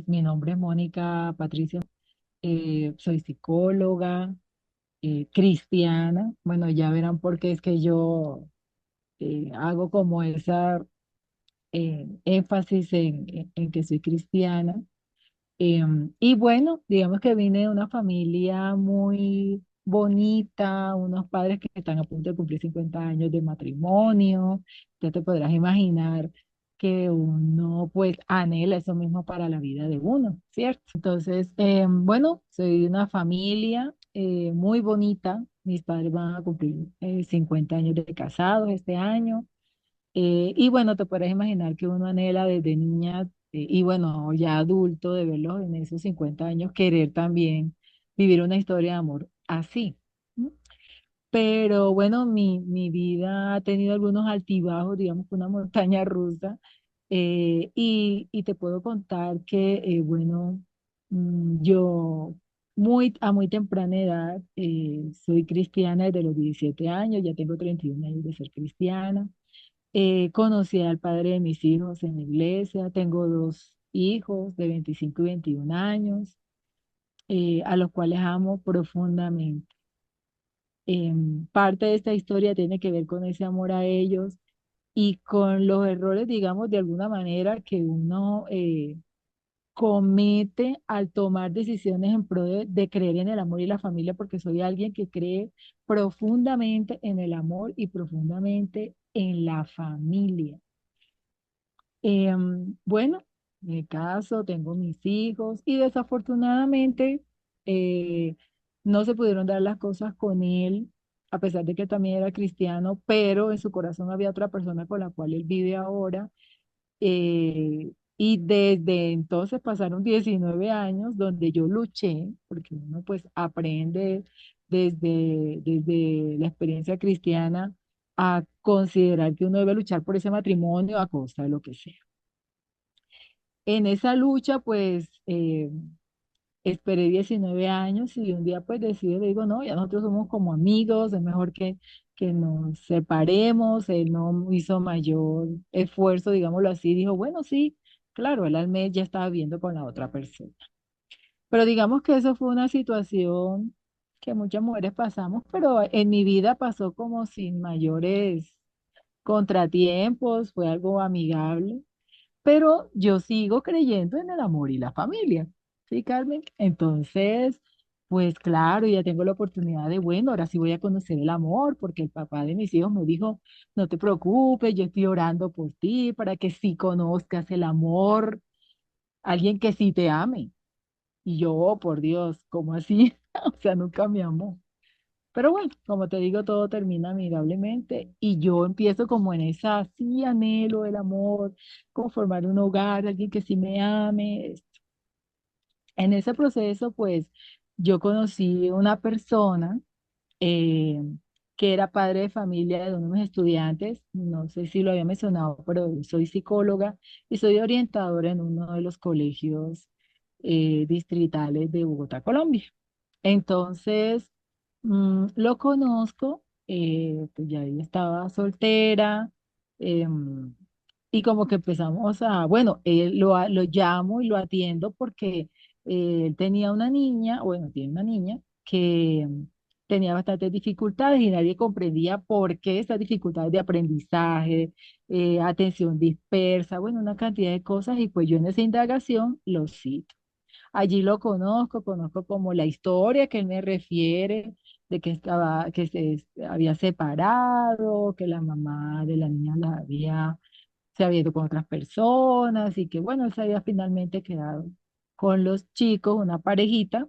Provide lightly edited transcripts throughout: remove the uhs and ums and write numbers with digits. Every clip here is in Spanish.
Mi nombre es Mónica Patricia, soy psicóloga, cristiana. Bueno, ya verán por qué es que yo hago como esa énfasis en que soy cristiana. Y bueno, digamos que vine de una familia muy bonita, unos padres que están a punto de cumplir 50 años de matrimonio. Ya te podrás imaginar que uno pues anhela eso mismo para la vida de uno, ¿cierto? Entonces, bueno, soy de una familia muy bonita. Mis padres van a cumplir 50 años de casados este año. Y bueno, te puedes imaginar que uno anhela desde niña y bueno, ya adulto, de verlos en esos 50 años, querer también vivir una historia de amor así. ¿No? Pero bueno, mi vida ha tenido algunos altibajos, digamos que una montaña rusa. Y te puedo contar que, bueno, yo a muy temprana edad soy cristiana desde los 17 años, ya tengo 31 años de ser cristiana. Conocí al padre de mis hijos en la iglesia. Tengo dos hijos de 25 y 21 años, a los cuales amo profundamente. Parte de esta historia tiene que ver con ese amor a ellos y con los errores, digamos, de alguna manera que uno comete al tomar decisiones en pro de creer en el amor y la familia, porque soy alguien que cree profundamente en el amor y profundamente en la familia. Bueno, me caso, tengo mis hijos y desafortunadamente eh, no se pudieron dar las cosas con él, a pesar de que también era cristiano, pero en su corazón había otra persona con la cual él vive ahora. Y desde entonces pasaron 19 años donde yo luché, porque uno pues aprende desde la experiencia cristiana a considerar que uno debe luchar por ese matrimonio a costa de lo que sea. En esa lucha, pues, esperé 19 años y un día, pues, decidí, le digo, no, ya nosotros somos como amigos, es mejor que nos separemos. Él no hizo mayor esfuerzo, digámoslo así, dijo, bueno, sí, claro, él al mes ya estaba viendo con la otra persona. Pero digamos que eso fue una situación que muchas mujeres pasamos, pero en mi vida pasó como sin mayores contratiempos, fue algo amigable. Pero yo sigo creyendo en el amor y la familia, ¿sí, Carmen? Entonces, pues claro, ya tengo la oportunidad de, bueno, ahora sí voy a conocer el amor, porque el papá de mis hijos me dijo, no te preocupes, yo estoy orando por ti para que sí conozcas el amor, alguien que sí te ame. Y yo, oh, por Dios, ¿cómo así? O sea, nunca me amó. Pero bueno, como te digo, todo termina amigablemente y yo empiezo como en esa, sí, anhelo el amor, como formar un hogar, alguien que sí me ame. En ese proceso, pues, yo conocí una persona eh, que era padre de familia de uno de mis estudiantes. No sé si lo había mencionado, pero soy psicóloga y soy orientadora en uno de los colegios distritales de Bogotá, Colombia. Entonces, lo conozco, pues ya ella estaba soltera, em, y como que empezamos a, bueno, lo llamo y lo atiendo porque él tenía una niña, bueno, tiene una niña que tenía bastantes dificultades y nadie comprendía por qué esas dificultades de aprendizaje, atención dispersa, bueno, una cantidad de cosas, y pues yo en esa indagación lo cito. Allí lo conozco, conozco como la historia que él me refiere, de que estaba, que se había separado, que la mamá de la niña se había ido con otras personas y que bueno, él se había finalmente quedado con los chicos, una parejita,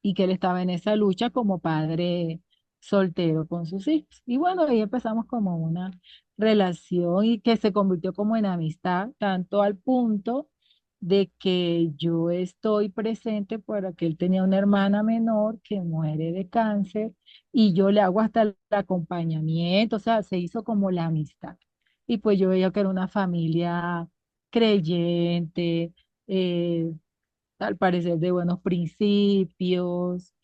y que él estaba en esa lucha como padre soltero con sus hijos. Y bueno, ahí empezamos como una relación y que se convirtió como en amistad, tanto al punto de que yo estoy presente porque él tenía una hermana menor que muere de cáncer y yo le hago hasta el acompañamiento, o sea, se hizo como la amistad. Y pues yo veía que era una familia creyente, eh, al parecer de buenos principios.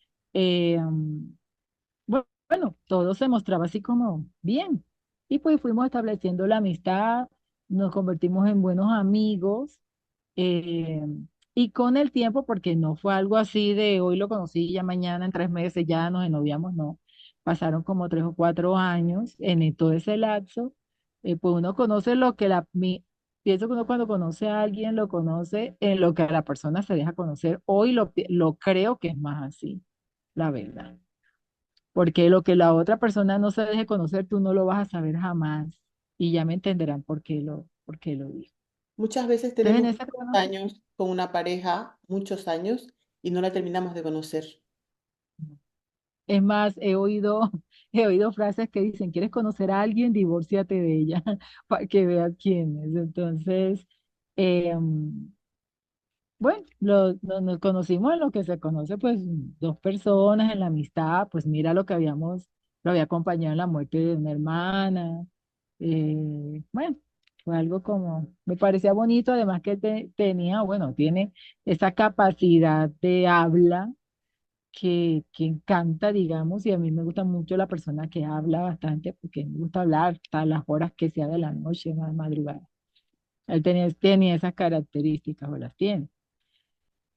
Bueno, todo se mostraba así como bien. Y pues fuimos estableciendo la amistad, nos convertimos en buenos amigos. Eh, y con el tiempo, porque no fue algo así de hoy lo conocí y ya mañana en 3 meses ya nos ennoviamos, no. Pasaron como 3 o 4 años todo ese lapso. Pues uno conoce lo que pienso que uno cuando conoce a alguien lo conoce en lo que la persona se deja conocer. Hoy lo creo que es más así, la verdad. Porque lo que la otra persona no se deje conocer, tú no lo vas a saber jamás. Y ya me entenderán por qué lo digo. Muchas veces Entonces, tenemos en ese muchos conoce. años con una pareja, muchos años, y no la terminamos de conocer. Es más, he oído frases que dicen, ¿quieres conocer a alguien? Divórciate de ella, para que veas quién es. Entonces, eh, bueno, nos conocimos en lo que se conoce, pues, dos personas en la amistad, pues mira lo había acompañado en la muerte de una hermana. Bueno, fue algo como, me parecía bonito, además que tenía, bueno, tiene esa capacidad de habla que encanta, digamos, y a mí me gusta mucho la persona que habla bastante, porque me gusta hablar hasta las horas que sea de la noche, más madrugada. Él tenía esas características, o las tiene.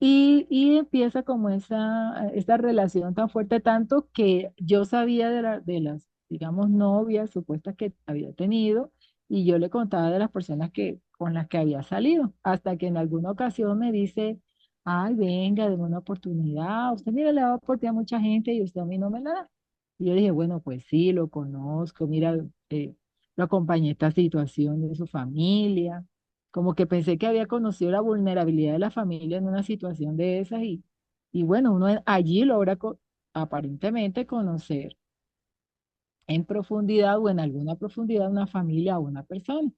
Y empieza como esa relación tan fuerte, tanto que yo sabía de las, digamos, novias supuestas que había tenido, y yo le contaba de las personas con las que había salido, hasta que en alguna ocasión me dice, ay, venga, deme una oportunidad, usted mira, le da oportunidad a mucha gente y usted a mí no me la da. Y yo dije, bueno, pues sí, lo conozco, mira, lo acompañé en esta situación de su familia, como que pensé que había conocido la vulnerabilidad de la familia en una situación de esas, y bueno, uno allí logra aparentemente conocer en profundidad o en alguna profundidad una familia o una persona,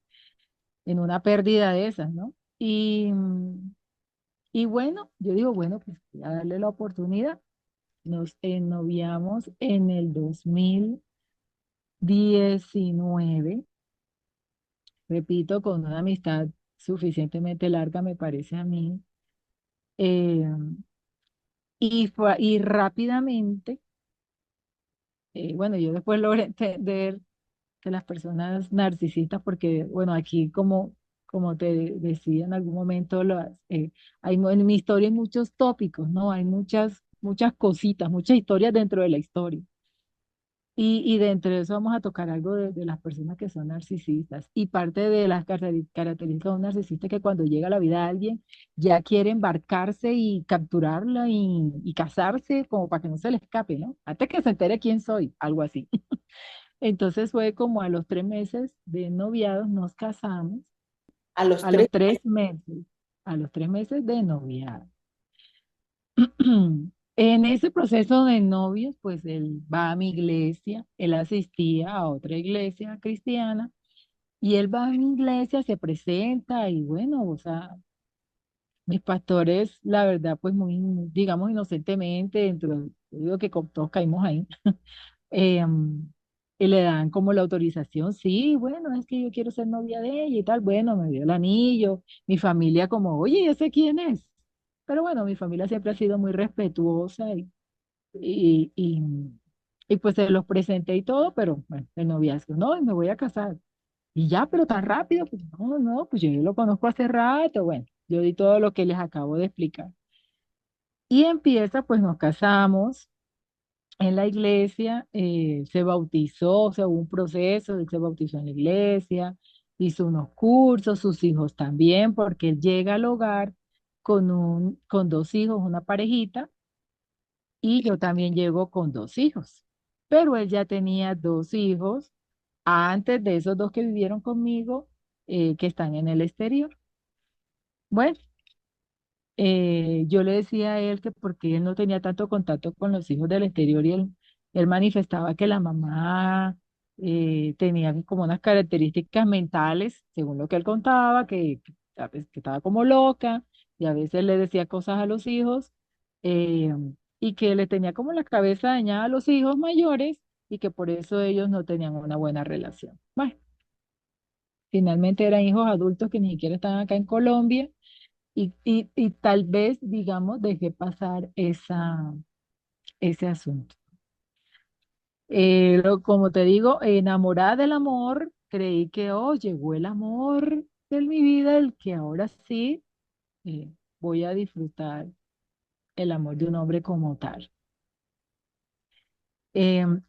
en una pérdida de esas, ¿no? Y bueno, yo digo, bueno, pues voy a darle la oportunidad. Nos ennoviamos en el 2019, repito, con una amistad suficientemente larga, me parece a mí. eh, y rápidamente, bueno, yo después logré entender que las personas narcisistas, porque, bueno, aquí como te decía en algún momento, en mi historia hay muchos tópicos, ¿no? Hay muchas cositas, muchas historias dentro de la historia. Y dentro de eso vamos a tocar algo de las personas que son narcisistas. Y parte de las características de un narcisista es que cuando llega a la vida de alguien, ya quiere embarcarse y capturarla y casarse como para que no se le escape, ¿no? Hasta que se entere quién soy, algo así. Entonces fue como a los 3 meses de noviados nos casamos, A los a tres, los 3 meses, a los 3 meses de noviado. En ese proceso de novios, pues él va a mi iglesia, él asistía a otra iglesia cristiana, y él va a mi iglesia, se presenta y bueno, o sea, mis pastores, la verdad, pues muy, digamos, inocentemente, yo digo que todos caímos ahí, y le dan como la autorización, sí, bueno, es que yo quiero ser novia de ella y tal, bueno, me dio el anillo, mi familia como, oye, ¿y ese quién es? Pero bueno, mi familia siempre ha sido muy respetuosa y, y, y pues se los presenté y todo, pero bueno, el noviazgo, no, y me voy a casar. Y ya, pero tan rápido, pues no, no, pues yo lo conozco hace rato, bueno, yo di todo lo que les acabo de explicar. Y empieza, pues nos casamos en la iglesia, se bautizó, o sea, hubo un proceso, él se bautizó en la iglesia, hizo unos cursos, sus hijos también, porque él llega al hogar con 2 hijos, una parejita, y yo también llego con 2 hijos. Pero él ya tenía 2 hijos antes de esos dos que vivieron conmigo, que están en el exterior. Bueno, yo le decía a él que porque él no tenía tanto contacto con los hijos del exterior, y él manifestaba que la mamá tenía como unas características mentales, según lo que él contaba, que estaba como loca, y a veces le decía cosas a los hijos, eh, y que le tenía como la cabeza dañada a los hijos mayores, y que por eso ellos no tenían una buena relación. Bueno, finalmente eran hijos adultos que ni siquiera estaban acá en Colombia, y tal vez, digamos, dejé pasar ese asunto. Como te digo, enamorada del amor, creí que, oh, llegó el amor de mi vida, el que ahora sí. eh, voy a disfrutar el amor de un hombre como tal.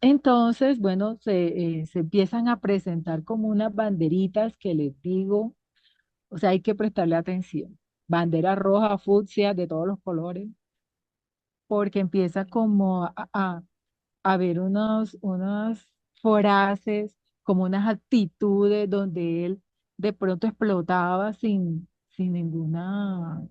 Entonces, bueno, se empiezan a presentar como unas banderitas que les digo, o sea, hay que prestarle atención. Bandera roja, fucsia, de todos los colores, porque empieza como a ver unas frases, como unas actitudes donde él de pronto explotaba sin ninguna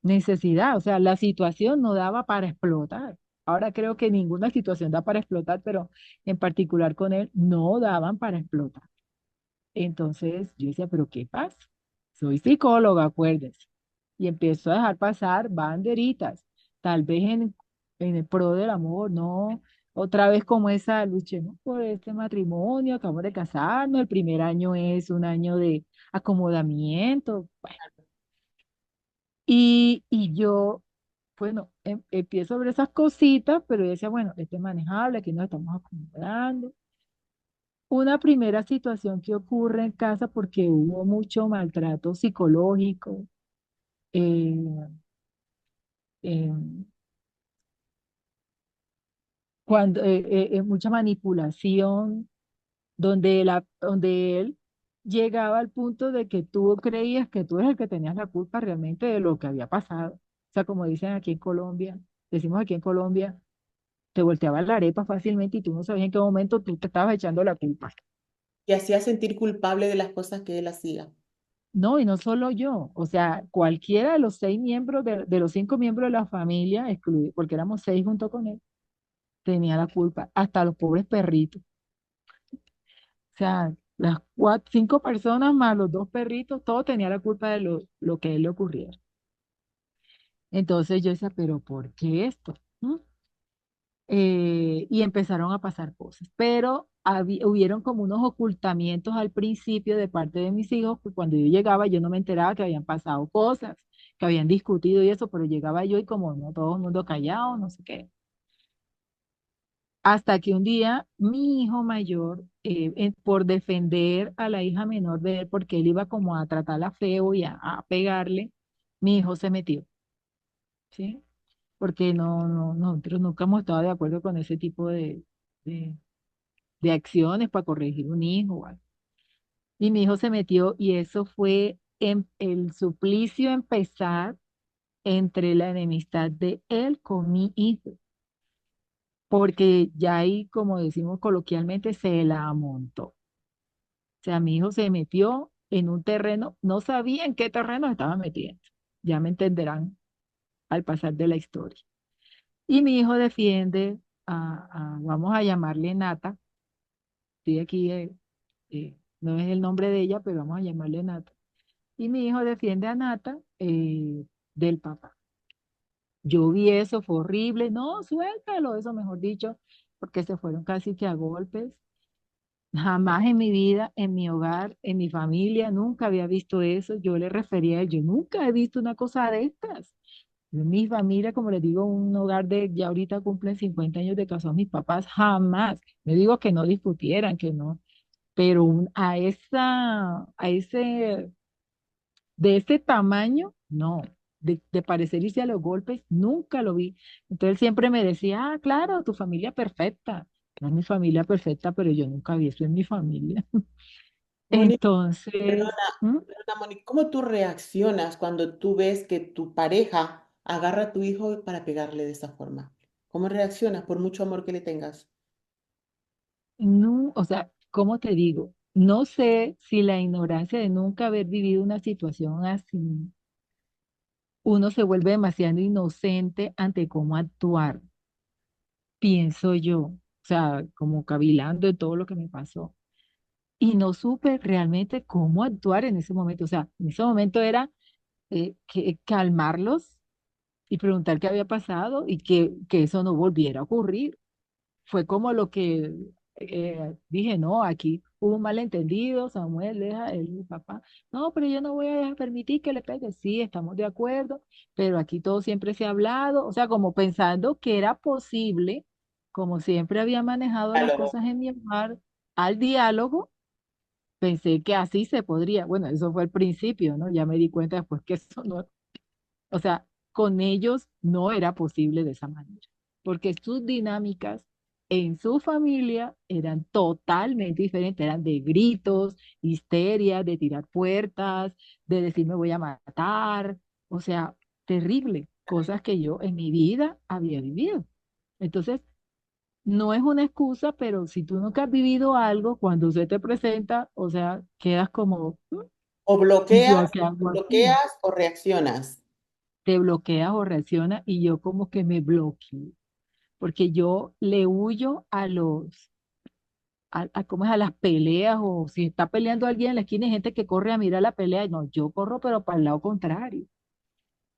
necesidad. O sea, la situación no daba para explotar. Ahora creo que ninguna situación da para explotar, pero en particular con él no daban para explotar. Entonces yo decía, pero ¿qué pasa? Soy psicóloga, acuérdense. Y empiezo a dejar pasar banderitas, tal vez en el pro del amor, no. Otra vez como esa, luchemos por este matrimonio, acabamos de casarnos, el primer año es un año de acomodamiento. Bueno, y yo, bueno, empiezo a ver esas cositas, pero yo decía, bueno, esto es manejable, aquí nos estamos acomodando. Una primera situación que ocurre en casa porque hubo mucho maltrato psicológico, eh, eh, mucha manipulación, donde él llegaba al punto de que tú creías que tú eres el que tenías la culpa realmente de lo que había pasado. O sea, como dicen aquí en Colombia, decimos aquí en Colombia, te volteaba la arepa fácilmente y tú no sabías en qué momento tú te estabas echando la culpa. Y hacía sentir culpable de las cosas que él hacía. No, y no solo yo, o sea, cualquiera de los 6 miembros, de los 5 miembros de la familia, porque éramos 6 junto con él, tenía la culpa, hasta los pobres perritos. O sea, las 5 personas más los 2 perritos, todo tenía la culpa de lo que a él le ocurriera. Entonces yo decía, pero ¿por qué esto? ¿Mm? Y empezaron a pasar cosas, pero hubieron como unos ocultamientos al principio de parte de mis hijos, que cuando yo llegaba yo no me enteraba que habían pasado cosas, que habían discutido y eso, pero llegaba yo y como no todo el mundo callado, no sé qué. Hasta que un día mi hijo mayor, por defender a la hija menor de él, porque él iba como a tratarla feo y a pegarle, mi hijo se metió, ¿sí? Porque nosotros nunca hemos estado de acuerdo con ese tipo de de acciones para corregir un hijo o algo. Y mi hijo se metió y eso fue el suplicio empezar entre la enemistad de él con mi hijo, porque ya ahí, como decimos coloquialmente, se la montó. O sea, mi hijo se metió en un terreno, no sabía en qué terreno estaba metiendo. Ya me entenderán al pasar de la historia. Y mi hijo defiende vamos a llamarle Nata, estoy aquí, no es el nombre de ella, pero vamos a llamarle Nata. Y mi hijo defiende a Nata del papá. Yo vi eso, fue horrible. No, suéltalo, eso mejor dicho, porque se fueron casi que a golpes. Jamás en mi vida, en mi hogar, en mi familia, nunca había visto eso. Yo le refería a él, yo nunca he visto una cosa de estas. En mi familia, como les digo, un hogar de, ya ahorita cumplen 50 años de casados mis papás, jamás. Me digo que no discutieran, que no, pero a ese de ese tamaño, no. De parecer irse a los golpes, nunca lo vi. Entonces él siempre me decía, ah, claro, tu familia perfecta. No es mi familia perfecta, pero yo nunca vi eso en mi familia. Mónica, Entonces, perdona, ¿mm? perdona, Mónica, ¿cómo tú reaccionas cuando tú ves que tu pareja agarra a tu hijo para pegarle de esa forma? ¿Cómo reaccionas por mucho amor que le tengas? No, o sea, ¿cómo te digo? No sé si la ignorancia de nunca haber vivido una situación así, uno se vuelve demasiado inocente ante cómo actuar, pienso yo. O sea, como cavilando de todo lo que me pasó. Y no supe realmente cómo actuar en ese momento. O sea, en ese momento era calmarlos y preguntar qué había pasado y que eso no volviera a ocurrir. Fue como lo que dije, no, aquí hubo un malentendido, Samuel deja el papá, no, pero yo no voy a dejar permitir que le pegue, sí, estamos de acuerdo, pero aquí todo siempre se ha hablado, o sea, como pensando que era posible, como siempre había manejado las Diálogo. cosas en mi hogar, al diálogo, pensé que así se podría. Bueno, eso fue el principio, ¿no? Ya me di cuenta después que eso no, o sea, con ellos no era posible de esa manera, porque sus dinámicas en su familia eran totalmente diferentes, eran de gritos, histeria, de tirar puertas, de decir me voy a matar, o sea, terrible, cosas que yo en mi vida había vivido. Entonces, no es una excusa, pero si tú nunca has vivido algo, cuando se te presenta, o sea, quedas como, O ¿y bloqueas, yo qué hago aquí? bloqueas o reaccionas. Te bloqueas o reaccionas y yo como que me bloqueo, porque yo le huyo a ¿cómo es? A las peleas o si está peleando alguien en la esquina hay gente que corre a mirar la pelea, no, yo corro pero para el lado contrario.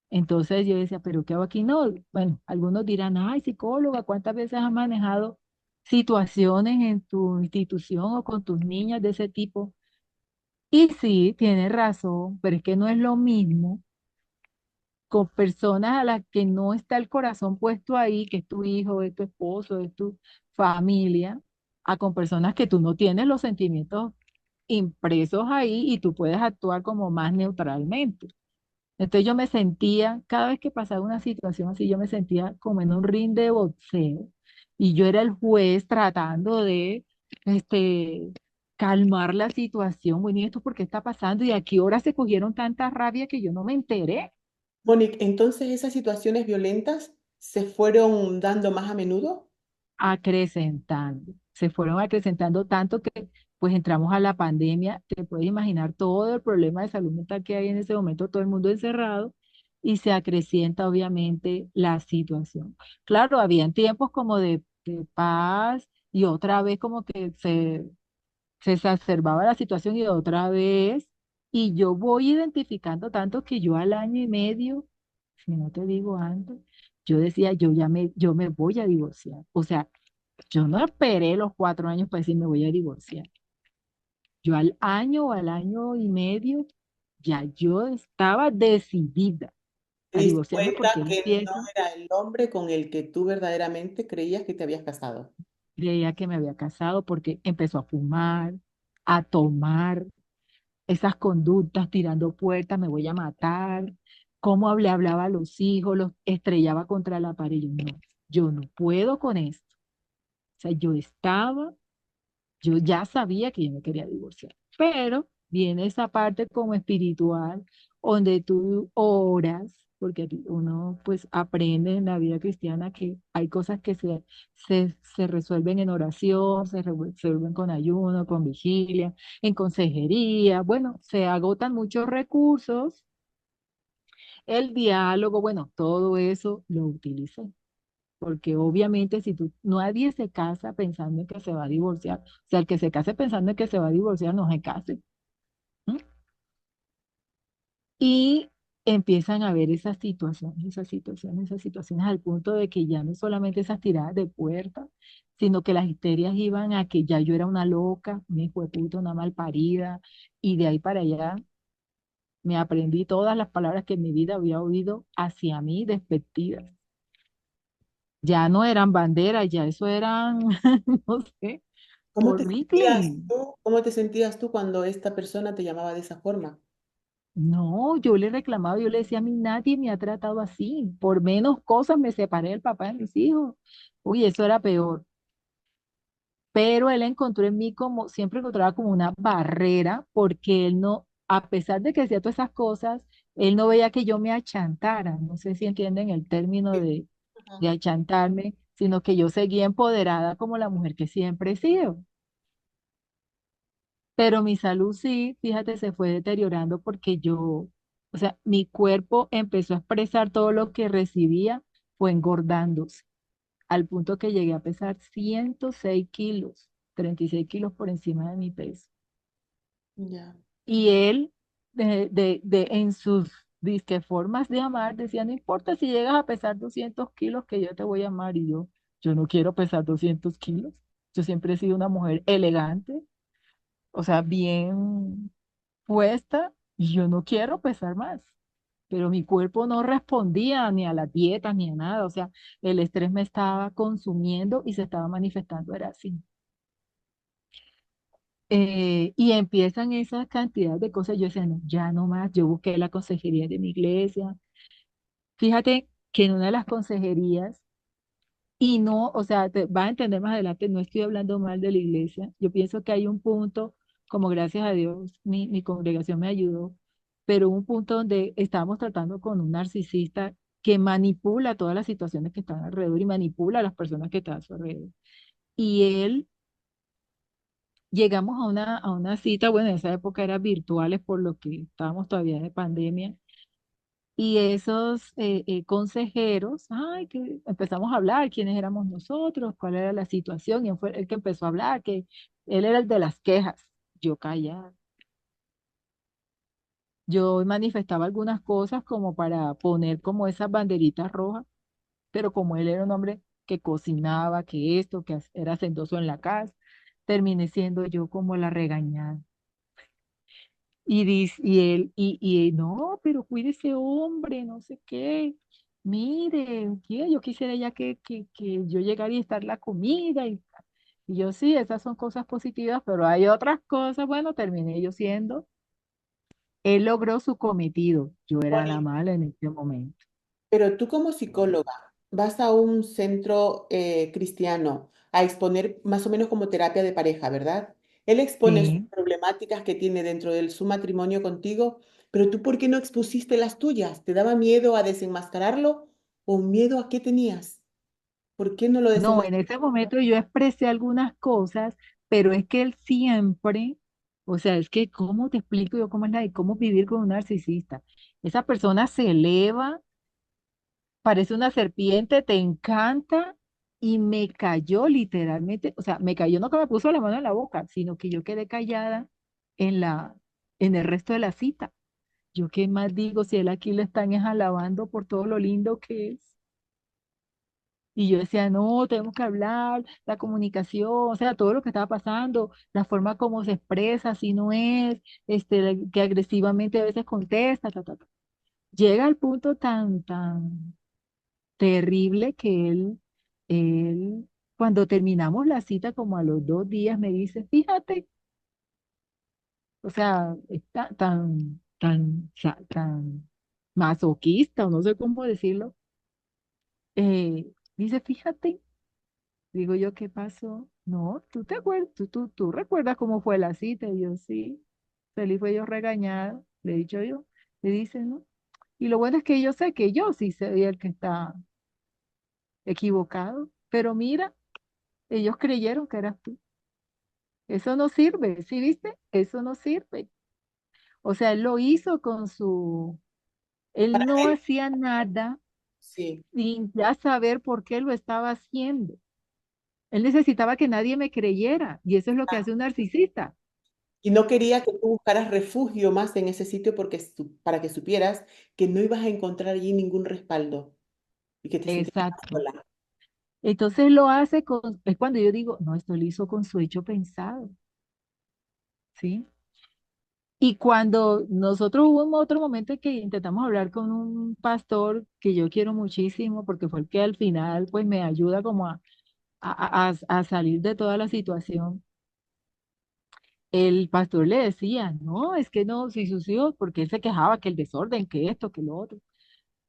Entonces yo decía, ¿pero qué hago aquí? No, bueno, algunos dirán, ay, psicóloga, ¿cuántas veces has manejado situaciones en tu institución o con tus niñas de ese tipo? Y sí, tienes razón, pero es que no es lo mismo con personas a las que no está el corazón puesto ahí, que es tu hijo, es tu esposo, es tu familia, a con personas que tú no tienes los sentimientos impresos ahí y tú puedes actuar como más neutralmente. Entonces yo me sentía, cada vez que pasaba una situación así, yo me sentía como en un ring de boxeo y yo era el juez tratando de este, calmar la situación. Bueno, ¿y esto por qué está pasando? ¿Y a qué hora se cogieron tanta rabia que yo no me enteré? Monique, entonces esas situaciones violentas se fueron dando más a menudo. Acrecentando. Se fueron acrecentando tanto que pues entramos a la pandemia. Te puedes imaginar todo el problema de salud mental que hay en ese momento, todo el mundo encerrado y se acrecienta obviamente la situación. Claro, habían tiempos como de paz y otra vez como que se exacerbaba la situación y otra vez, y yo voy identificando tanto que yo al año y medio, si no te digo antes, yo decía, yo me voy a divorciar. O sea, yo no esperé los 4 años para decir me voy a divorciar. Yo al año o al año y medio, ya yo estaba decidida Te a diste divorciarme porque cuenta él que no empieza, era el hombre con el que tú verdaderamente creías que te habías casado. creía que me había casado porque empezó a fumar, a tomar esas conductas, tirando puertas, me voy a matar, cómo le hablaba a los hijos, los estrellaba contra la pared. Yo no puedo con esto. O sea, yo ya sabía que yo me quería divorciar, pero viene esa parte como espiritual, donde tú oras, porque uno pues aprende en la vida cristiana que hay cosas que se resuelven en oración, resuelven con ayuno, con vigilia, en consejería, bueno, se agotan muchos recursos, el diálogo, bueno, todo eso lo utilicé. Porque obviamente si tú, nadie se casa pensando en que se va a divorciar. O sea, el que se case pensando en que se va a divorciar no se case. ¿M? Y empiezan a ver esas situaciones al punto de que ya no solamente esas tiradas de puerta, sino que las histerias iban a que ya yo era una loca, una hijueputa, una malparida, y de ahí para allá me aprendí todas las palabras que en mi vida había oído hacia mí despectivas. Ya no eran banderas, ya eso eran, no sé, ¿Cómo te sentías horrible. tú? ¿Cómo te sentías tú cuando esta persona te llamaba de esa forma? No, yo le reclamaba, yo le decía a mí, nadie me ha tratado así. Por menos cosas me separé del papá de mis hijos. Uy, eso era peor. Pero él encontró en mí como, siempre encontraba como una barrera, porque él no, a pesar de que hacía todas esas cosas, él no veía que yo me achantara. No sé si entienden el término Sí. de Ajá. achantarme, sino que yo seguía empoderada como la mujer que siempre he sido. Pero mi salud sí, fíjate, se fue deteriorando porque o sea, mi cuerpo empezó a expresar todo lo que recibía, fue engordándose, al punto que llegué a pesar 106 kilos, 36 kilos por encima de mi peso. Ya. Y él, en sus disque formas de amar, decía, no importa si llegas a pesar 200 kilos, que yo te voy a amar. Y yo no quiero pesar 200 kilos. Yo siempre he sido una mujer elegante, o sea, bien puesta y yo no quiero pesar más. Pero mi cuerpo no respondía ni a la dieta ni a nada. O sea, el estrés me estaba consumiendo y se estaba manifestando, era así. Y empiezan esas cantidades de cosas. Yo decía, no, ya no más. Yo busqué la consejería de mi iglesia. Fíjate que en una de las consejerías, y no, o sea, te vas a entender más adelante, no estoy hablando mal de la iglesia. Yo pienso que hay un punto, como gracias a Dios, mi congregación me ayudó, pero un punto donde estábamos tratando con un narcisista que manipula todas las situaciones que están alrededor y manipula a las personas que están a su alrededor. Y él, llegamos a una cita, bueno, en esa época eran virtuales por lo que estábamos todavía de pandemia. Y esos consejeros, ay, que empezamos a hablar quiénes éramos nosotros, cuál era la situación, y él fue el que empezó a hablar, que él era el de las quejas. Yo callaba. Yo manifestaba algunas cosas como para poner como esas banderitas rojas, pero como él era un hombre que cocinaba, que esto, era hacendoso en la casa, terminé siendo yo como la regañada. Y no, pero cuide ese hombre, no sé qué. Mire, ¿qué? Yo quisiera ya que yo llegara y estar la comida. Y yo sí, esas son cosas positivas, pero hay otras cosas. Bueno, terminé yo siendo. Él logró su cometido. Yo era la Bueno, mala en ese momento. pero tú como psicóloga vas a un centro cristiano a exponer más o menos como terapia de pareja, ¿verdad? Él expone sus Sí. problemáticas que tiene dentro de su matrimonio contigo, pero tú ¿por qué no expusiste las tuyas? ¿Te daba miedo a desenmascararlo o miedo a qué tenías? ¿Por qué no lo No, en desenmascaraste? ese momento yo expresé algunas cosas, pero es que él siempre, o sea, es que, ¿cómo te explico yo cómo es cómo vivir con un narcisista? Esa persona se eleva, parece una serpiente, te encanta y me cayó literalmente, o sea, me cayó no que me puso la mano en la boca, sino que yo quedé callada en en el resto de la cita. Yo qué más digo si él aquí le están es alabando por todo lo lindo que es. Y yo decía, no, tenemos que hablar, la comunicación, o sea, todo lo que estaba pasando, la forma como se expresa, si no es, que agresivamente a veces contesta, ta, ta, ta. Llega al punto tan terrible que cuando terminamos la cita, como a los 2 días, me dice, fíjate, o sea, está tan masoquista, o no sé cómo decirlo. Dice, fíjate, digo yo, ¿qué pasó? No, ¿tú te acuerdas? ¿Tú recuerdas cómo fue la cita? Y yo, sí, feliz fue yo regañada, le he dicho yo. Le dice, ¿no? Y lo bueno es que yo sé que yo sí soy el que está equivocado, pero mira, ellos creyeron que eras tú. Eso no sirve, ¿sí viste? Eso no sirve. O sea, él lo hizo él Para no él, hacía nada sí. sin ya saber por qué lo estaba haciendo. Él necesitaba que nadie me creyera y eso es lo que hace un narcisista. Y no quería que tú buscaras refugio más en ese sitio porque para que supieras que no ibas a encontrar allí ningún respaldo y que te sintieras Exacto. sola. Entonces lo hace es cuando yo digo, no, esto lo hizo con su hecho pensado, ¿sí? Y cuando nosotros hubo un otro momento en que intentamos hablar con un pastor que yo quiero muchísimo, porque fue el que al final pues me ayuda como a salir de toda la situación. El pastor le decía, no, es que no, si sus hijos, porque él se quejaba que el desorden, que esto, que lo otro,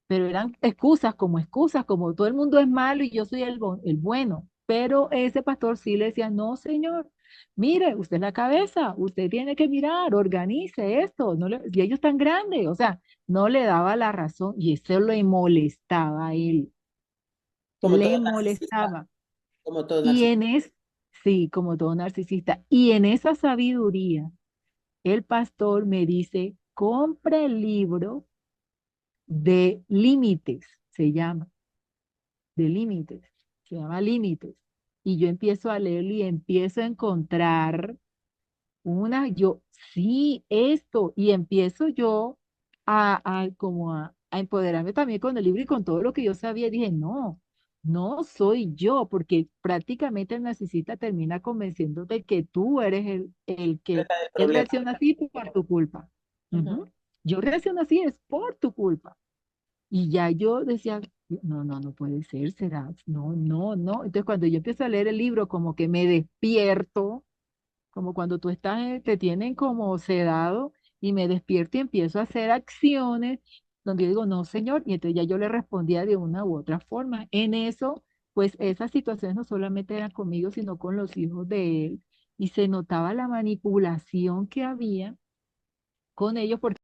pero eran excusas, como todo el mundo es malo y yo soy el bueno. Pero ese pastor sí le decía, no, señor, mire, usted es la cabeza, usted tiene que mirar, organice esto, y ellos tan grandes, o sea, no le daba la razón y eso le molestaba a él, Como le todo narcisista, molestaba. como todo Y narcisista. en es, sí, como todo narcisista, y en esa sabiduría, el pastor me dice, compra el libro de límites, se llama de límites, se llama Límites. Y yo empiezo a leerlo y empiezo a encontrar yo, sí, esto, y empiezo yo a empoderarme también con el libro y con todo lo que yo sabía. Dije, no, no soy yo, porque prácticamente el narcisista termina convenciéndote que tú eres el que Trata del él problema. reacciona así por tu culpa. Ujú. Ujú. Yo reacciono así, es por tu culpa. Y ya yo decía, no, no, no puede ser, será, no, no, no. Entonces cuando yo empiezo a leer el libro, como que me despierto, como cuando tú estás, te tienen como sedado y me despierto y empiezo a hacer acciones donde yo digo, no, señor, y entonces ya yo le respondía de una u otra forma. En eso, pues esas situaciones no solamente eran conmigo, sino con los hijos de él, y se notaba la manipulación que había con ellos, porque